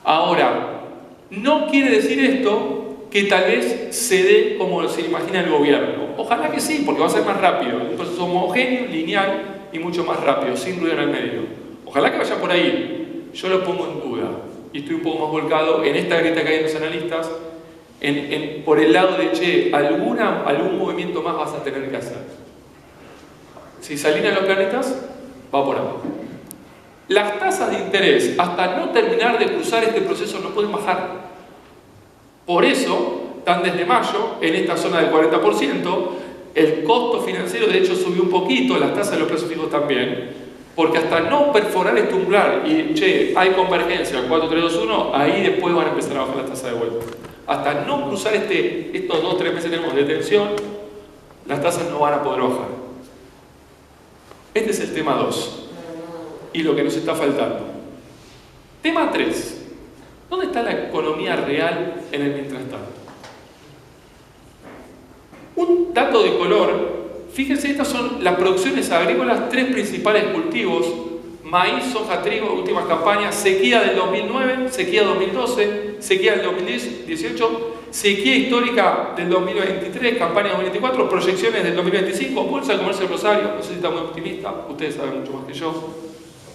Speaker 1: Ahora, no quiere decir esto que tal vez se dé como se imagina el gobierno. Ojalá que sí, porque va a ser más rápido, un proceso homogéneo, lineal y mucho más rápido, sin ruido en el medio. Ojalá que vaya por ahí. Yo lo pongo en duda y estoy un poco más volcado en esta grieta que hay en los analistas, por el lado de, che, algún movimiento más vas a tener que hacer. Si se alinean los planetas, va por abajo. Las tasas de interés, hasta no terminar de cruzar este proceso, no pueden bajar. Por eso, están desde mayo en esta zona del 40%, el costo financiero de hecho subió un poquito, las tasas de los plazos fijos también, porque hasta no perforar este umbral y, che, hay convergencia, 4, 3, 2, 1, ahí después van a empezar a bajar las tasas de vuelta. Hasta no cruzar estos 2 o 3 meses que tenemos de tensión, las tasas no van a poder bajar. Este es el tema 2 y lo que nos está faltando. Tema 3. ¿Dónde está la economía real en el mientras tanto? Un dato de color. Fíjense, estas son las producciones agrícolas, 3 principales cultivos: maíz, soja, trigo, últimas campañas, sequía del 2009, sequía 2012, sequía del 2018, sequía histórica del 2023, campaña 2024, proyecciones del 2025, Bolsa de Comercio de Rosario, no sé si está muy optimista, ustedes saben mucho más que yo,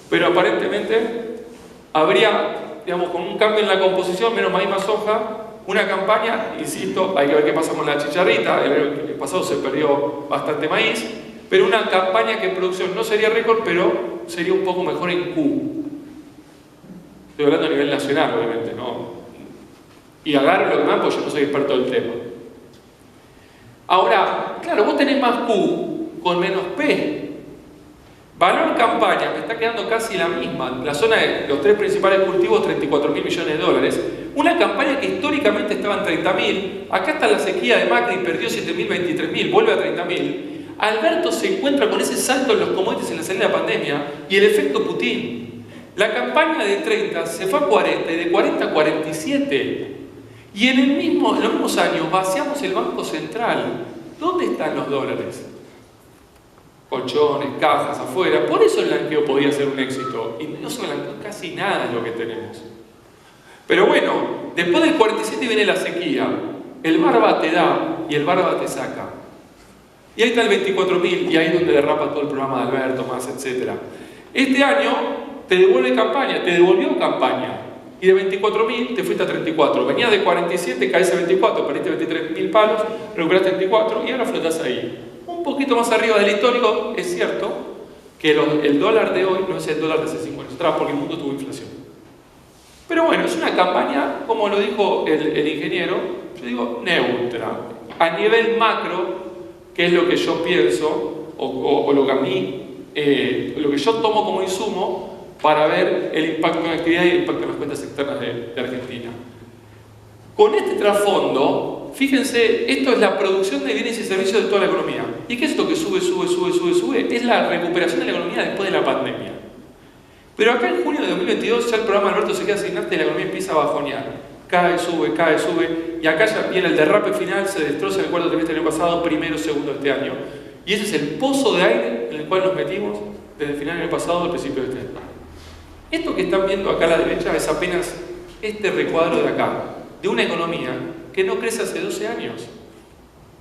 Speaker 1: pero aparentemente habría, digamos, con un cambio en la composición, menos maíz más soja, una campaña, insisto, hay que ver qué pasa con la chicharrita, el año pasado se perdió bastante maíz, pero una campaña que en producción no sería récord, pero sería un poco mejor en Q. Estoy hablando a nivel nacional, obviamente, ¿no? Y agarro lo que más, porque yo no soy experto del tema. Ahora, claro, vos tenés más Q con menos P. Valor campaña, me está quedando casi la misma. La zona de los 3 principales cultivos, 34.000 millones de dólares. Una campaña que históricamente estaba en 30.000. Acá está la sequía de Macri, perdió 7.000, 23.000, vuelve a 30.000. Alberto se encuentra con ese salto en los commodities en la salida de la pandemia y el efecto Putin. La campaña de 30 se fue a 40 y de 40 a 47. Y en los mismos años vaciamos el Banco Central. ¿Dónde están los dólares? Colchones, cajas afuera. Por eso el blanqueo podía ser un éxito. Y no se blanqueó casi nada de lo que tenemos. Pero bueno, después del 47 viene la sequía. El barba te da y el barba te saca. Y ahí está el 24.000 y ahí es donde derrapa todo el programa de Alberto, más, etc. Este año te devuelve campaña, te devolvió campaña. Y de 24.000 te fuiste a 34. Venías de 47, caes a 24, perdiste 23.000 palos, recuperaste 34 y ahora flotás ahí. Un poquito más arriba del histórico. Es cierto que el dólar de hoy no es el dólar de hace 5 años atrás, porque el mundo tuvo inflación. Pero bueno, es una campaña, como lo dijo el ingeniero, yo digo neutra. A nivel macro, que es lo que yo pienso, o lo que a mí, lo que yo tomo como insumo para ver el impacto en la actividad y el impacto en las cuentas externas de Argentina. Con este trasfondo, fíjense, esto es la producción de bienes y servicios de toda la economía. ¿Y qué es esto que sube? Es la recuperación de la economía después de la pandemia. Pero acá en junio de 2022 ya el programa Alberto se queda sin arte y la economía empieza a bajonear. Cae, sube, y acá ya viene el derrape final, se destroza el cuarto trimestre del año pasado, primero, segundo de este año. Y ese es el pozo de aire en el cual nos metimos desde el final del año pasado al principio de este año. Esto que están viendo acá a la derecha es apenas este recuadro de acá, de una economía que no crece hace 12 años.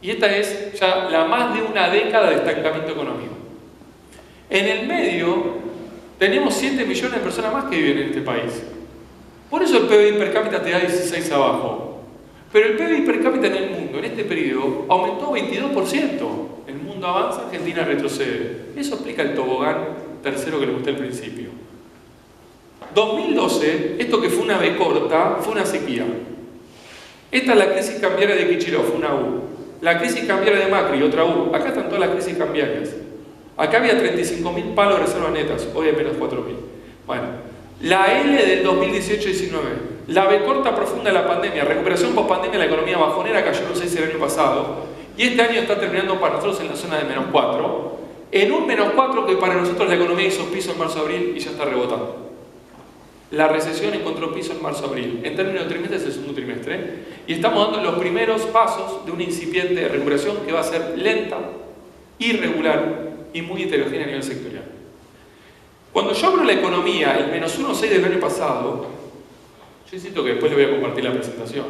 Speaker 1: Y esta es ya la más de una década de estancamiento económico. En el medio tenemos 7 millones de personas más que viven en este país. Por eso el PBI per cápita te da 16 abajo. Pero el PBI per cápita en el mundo, en este periodo, aumentó 22%. El mundo avanza, Argentina retrocede. Eso explica el tobogán tercero que le gusté al principio. 2012, esto que fue una B corta, fue una sequía. Esta es la crisis cambiaria de Kicillof, una U. La crisis cambiaria de Macri, otra U. Acá están todas las crisis cambiarias. Acá había 35.000 palos de reservas netas, hoy hay menos 4.000. Bueno, la L del 2018-19, la B corta profunda de la pandemia, recuperación post-pandemia, la economía bajonera cayó en un 6 el año pasado, y este año está terminando para nosotros en la zona de menos 4, en un menos 4 que para nosotros la economía hizo piso en marzo-abril y ya está rebotando. La recesión encontró piso en marzo-abril, en términos de trimestres es el segundo trimestre, y estamos dando los primeros pasos de una incipiente recuperación que va a ser lenta, irregular y muy heterogénea a nivel sectorial. Cuando yo abro la economía, el menos 1,6 del año pasado, yo insisto que después le voy a compartir la presentación.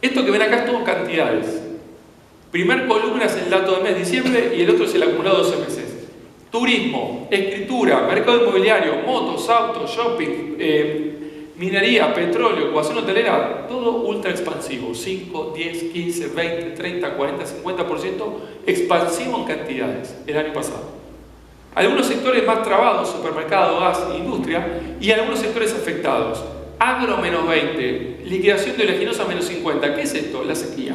Speaker 1: Esto que ven acá es todo cantidades. Primer columna es el dato de mes diciembre y el otro es el acumulado de 12 meses. Turismo, escritura, mercado inmobiliario, motos, autos, shopping, minería, petróleo, ocupación hotelera, todo ultra expansivo. 5, 10, 15, 20, 30, 40, 50% expansivo en cantidades el año pasado. Algunos sectores más trabados, supermercado, gas, industria, y algunos sectores afectados. Agro menos 20, liquidación de oleaginosa menos 50. ¿Qué es esto? La sequía.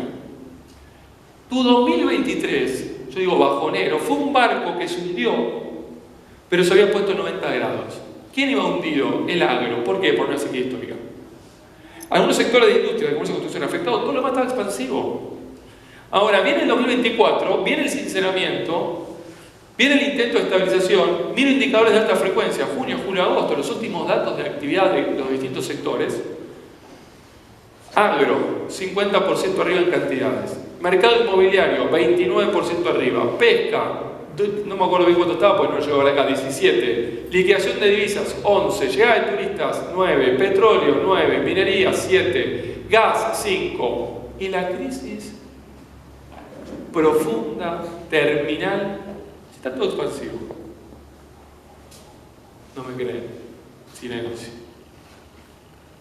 Speaker 1: Tu 2023, yo digo bajonero, fue un barco que se hundió, pero se había puesto 90 grados. ¿Quién iba hundido? El agro. ¿Por qué? Por una sequía histórica. Algunos sectores de industria, de comercio y construcción afectados, todo lo demás estaba expansivo. Ahora, viene el 2024, viene el sinceramiento, viene el intento de estabilización, vienen indicadores de alta frecuencia, junio, julio, agosto, los últimos datos de actividad de los distintos sectores. Agro, 50% arriba en cantidades. Mercado inmobiliario, 29% arriba. Pesca, no me acuerdo bien cuánto estaba, porque no llegó acá, 17. Liquidación de divisas, 11. Llegada de turistas, 9. Petróleo, 9. Minería, 7. Gas, 5. Y la crisis profunda, terminal, está todo expansivo. No me creen. Silencio.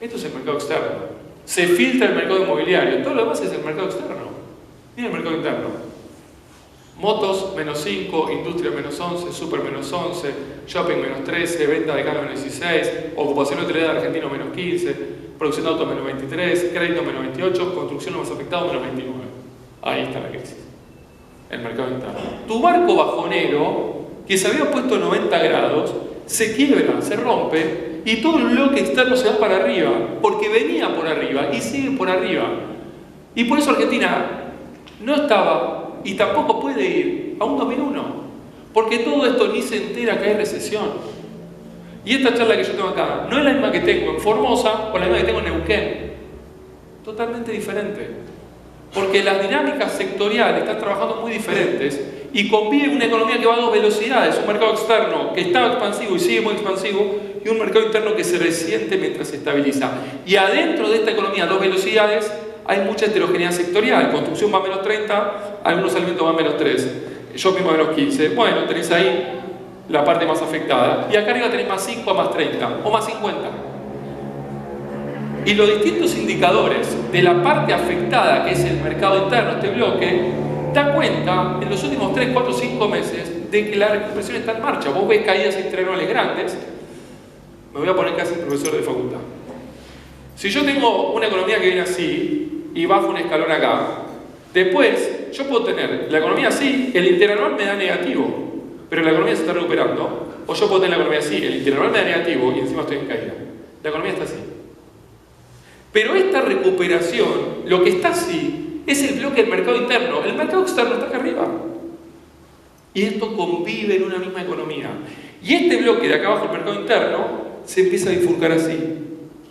Speaker 1: Esto es el mercado externo. Se filtra el mercado inmobiliario. Todo lo demás es el mercado externo. Miren el mercado interno. Motos menos 5, industria menos 11, super menos 11, shopping menos 13, venta de carga menos 16, ocupación hotelera de argentino menos 15, producción de autos menos 23, crédito menos 28, construcción no más afectado menos 29. Ahí está la crisis. El mercado interno. Tu barco bajonero, que se había puesto 90 grados, se quiebra, se rompe, y todo el bloque externo se va para arriba, porque venía por arriba y sigue por arriba. Y por eso Argentina no estaba y tampoco puede ir a un 2001, porque todo esto ni se entera que hay recesión. Y esta charla que yo tengo acá no es la misma que tengo en Formosa o la misma que tengo en Neuquén. Totalmente diferente. Porque las dinámicas sectoriales están trabajando muy diferentes y convive una economía que va a 2 velocidades. Un mercado externo que estaba expansivo y sigue muy expansivo, y un mercado interno que se resiente mientras se estabiliza. Y adentro de esta economía a 2 velocidades hay mucha heterogeneidad sectorial. Construcción va a menos 30, algunos alimentos van a menos 3, shopping va a menos 15. Bueno, tenéis ahí la parte más afectada. Y acá arriba tenéis más 5 a más 30 o más 50. Y los distintos indicadores de la parte afectada, que es el mercado interno, este bloque, da cuenta en los últimos 3, 4, 5 meses de que la recuperación está en marcha. Vos ves caídas interanuales grandes. Me voy a poner casi profesor de facultad. Si yo tengo una economía que viene así y bajo un escalón acá, después yo puedo tener la economía así, el interanual me da negativo, pero la economía se está recuperando. O yo puedo tener la economía así, el interanual me da negativo y encima estoy en caída. La economía está así. Pero esta recuperación, lo que está así, es el bloque del mercado interno. El mercado externo está acá arriba. Y esto convive en una misma economía. Y este bloque de acá abajo, el mercado interno, se empieza a bifurcar así.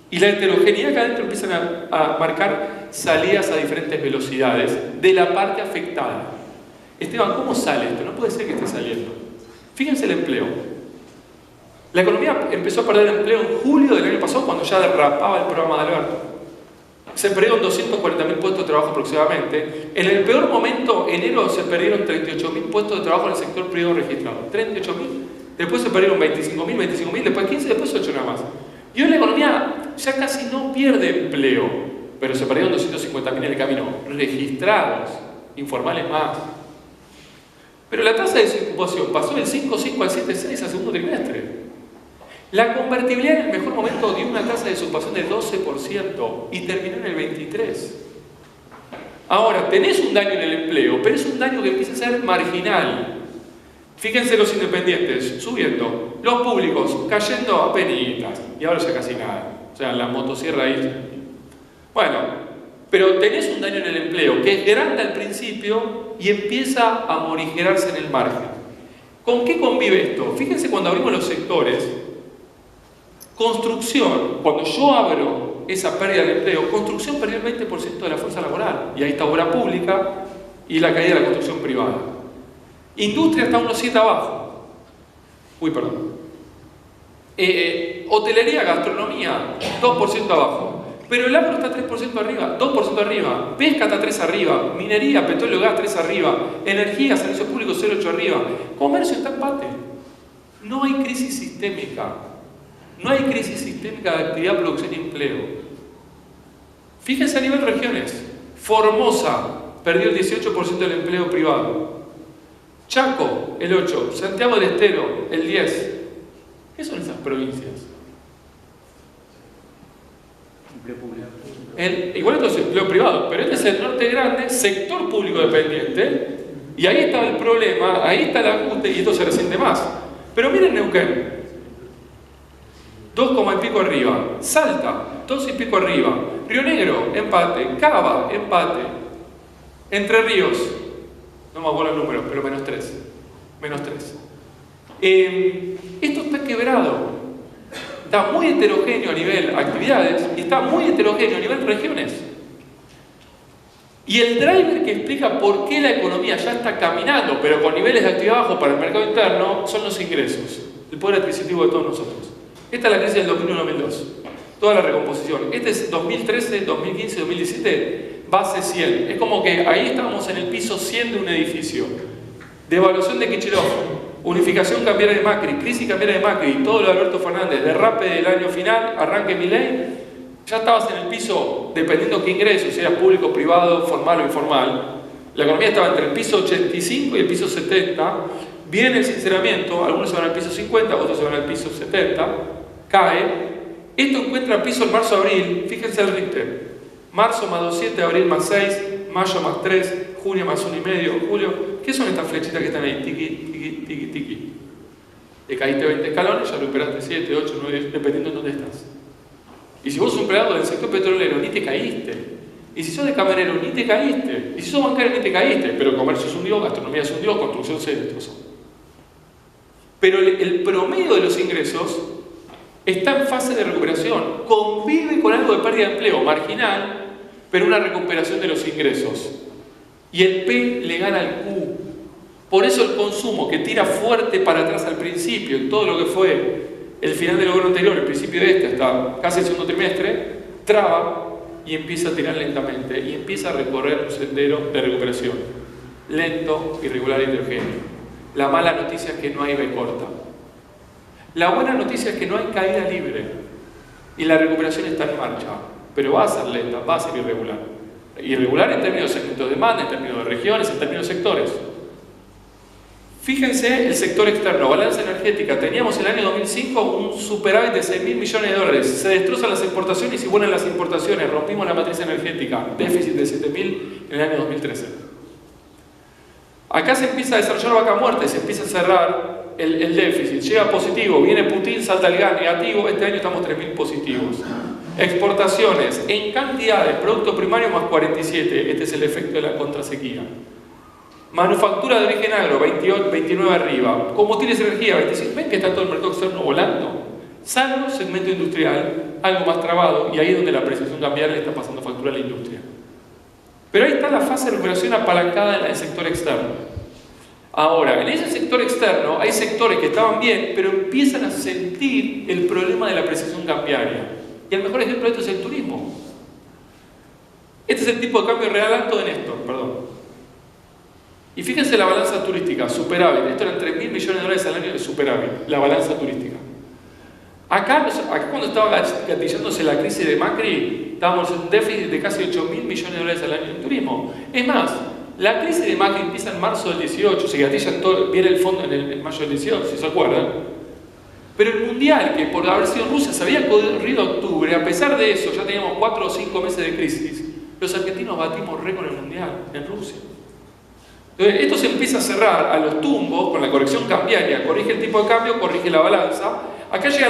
Speaker 1: Y la heterogeneidad acá adentro empiezan a marcar salidas a diferentes velocidades de la parte afectada. Esteban, ¿cómo sale esto? No puede ser que esté saliendo. Fíjense el empleo. La economía empezó a perder empleo en julio del año pasado cuando ya derrapaba el programa de Alberto. Se perdieron 240.000 puestos de trabajo aproximadamente. En el peor momento, enero, se perdieron 38.000 puestos de trabajo en el sector privado registrado. 38.000. Después se perdieron 25.000, después 15, después 8 nada más. Y hoy la economía ya casi no pierde empleo, pero se perdieron 250.000 en el camino, registrados, informales más. Pero la tasa de desocupación pasó del 5,5 al 7,6 al segundo trimestre. La convertibilidad en el mejor momento dio una tasa de desocupación del 12% y terminó en el 23%. Ahora, tenés un daño en el empleo, pero es un daño que empieza a ser marginal. Fíjense los independientes subiendo, los públicos cayendo a penitas, y ahora ya casi nada. O sea, la motosierra ahí. Bueno, pero tenés un daño en el empleo que es grande al principio y empieza a morigerarse en el margen. ¿Con qué convive esto? Fíjense cuando abrimos los sectores. Construcción, cuando yo abro esa pérdida de empleo, construcción perdió el 20% de la fuerza laboral. Y ahí está obra pública y la caída de la construcción privada. Industria está unos 7 abajo. Uy, perdón. Hotelería, gastronomía, 2% abajo. Pero el agro está 3% arriba, 2% arriba. Pesca está 3 arriba. Minería, petróleo, gas 3 arriba. Energía, servicios públicos 0,8 arriba. Comercio está empate. No hay crisis sistémica. No hay crisis sistémica de actividad, producción y empleo. Fíjense a nivel regiones. Formosa perdió el 18% del empleo privado. Chaco, el 8%. Santiago del Estero, el 10%. ¿Qué son esas provincias?
Speaker 2: Empleo público.
Speaker 1: Igual esto es empleo privado, pero este es el norte grande, sector público dependiente. Y ahí está el problema, ahí está el ajuste y esto se resiente más. Pero miren Neuquén. 2, y pico arriba. Salta, 2 y pico arriba. Río Negro, empate. Cava, empate. Entre Ríos, no me acuerdo el número, pero menos 3. Menos 3. Esto está quebrado. Está muy heterogéneo a nivel actividades y está muy heterogéneo a nivel regiones. Y el driver que explica por qué la economía ya está caminando, pero con niveles de actividad bajo para el mercado interno, son los ingresos. El poder adquisitivo de todos nosotros. Esta es la crisis del 2001-2002. Toda la recomposición. Este es 2013, 2015, 2017, base 100. Es como que ahí estamos en el piso 100 de un edificio. Devaluación de Kicillof, unificación cambiaria de Macri, crisis cambiaria de Macri, todo lo de Alberto Fernández, derrape del año final, arranque Milei. Ya estabas en el piso, dependiendo qué ingresos, si era público, privado, formal o informal. La economía estaba entre el piso 85 y el piso 70. Viene el sinceramiento, algunos se van al piso 50, otros se van al piso 70. Cae. Esto encuentra piso en marzo-abril, fíjense el Richter. Marzo más 2,7, abril más 6, mayo más 3, junio más 1,5, julio. ¿Qué son estas flechitas que están ahí? Tiki, tiki, tiki, tiki. Te caíste 20 escalones, ya recuperaste 7, 8, 9, dependiendo de dónde estás. Y si vos sos empleado del sector petrolero, ni te caíste. Y si sos de camarero, ni te caíste. Y si sos bancario, ni te caíste. Pero comercio es un dios, gastronomía es un dios, construcción se destrozó. Pero el promedio de los ingresos está en fase de recuperación. Convive con algo de pérdida de empleo marginal, pero una recuperación de los ingresos. Y el P le gana al Q. Por eso el consumo, que tira fuerte para atrás al principio, en todo lo que fue el final del gobierno anterior, el principio de este, hasta casi el segundo trimestre, traba y empieza a tirar lentamente. Y empieza a recorrer un sendero de recuperación. Lento, irregular y heterogéneo. La mala noticia es que no hay B corta. La buena noticia es que no hay caída libre y la recuperación está en marcha, pero va a ser lenta, va a ser irregular. Irregular en términos de segmentos de demanda, en términos de regiones, en términos de sectores. Fíjense el sector externo, balanza energética. Teníamos en el año 2005 un superávit de 6.000 millones de dólares. Se destrozan las exportaciones y vuelan las importaciones. Rompimos la matriz energética. Déficit de 7.000 en el año 2013. Acá se empieza a desarrollar vaca muerta, se empieza a cerrar el déficit. Llega positivo, viene Putin, salta el gas negativo. Este año estamos 3.000 positivos. Exportaciones en cantidades, producto primario más 47. Este es el efecto de la contrasequía. Manufactura de origen agro, 28, 29 arriba. Combustibles y energía, 25. ¿Ven que está todo el mercado externo volando? Salvo segmento industrial, algo más trabado, y ahí es donde la apreciación cambiaria le está pasando factura a la industria. Pero ahí está la fase de recuperación apalancada en el sector externo. Ahora, en ese sector externo hay sectores que estaban bien, pero empiezan a sentir el problema de la apreciación cambiaria. Y el mejor ejemplo de esto es el turismo. Este es el tipo de cambio real alto de Néstor, perdón. Y fíjense la balanza turística, superávit. Esto eran 3.000 millones de dólares al año de superávit, la balanza turística. Acá cuando estaba gatillándose la crisis de Macri, estábamos en un déficit de casi 8.000 millones de dólares al año en turismo. Es más, la crisis de Macri empieza en marzo del 18, se gatillan todo, viene el fondo en mayo del 18, si se acuerdan. Pero el mundial, que por haber sido en Rusia se había corrido octubre, a pesar de eso, ya teníamos 4 o 5 meses de crisis, los argentinos batimos récord en el mundial, en Rusia. Entonces, esto se empieza a cerrar a los tumbos con la corrección cambiaria, corrige el tipo de cambio, corrige la balanza. Acá llega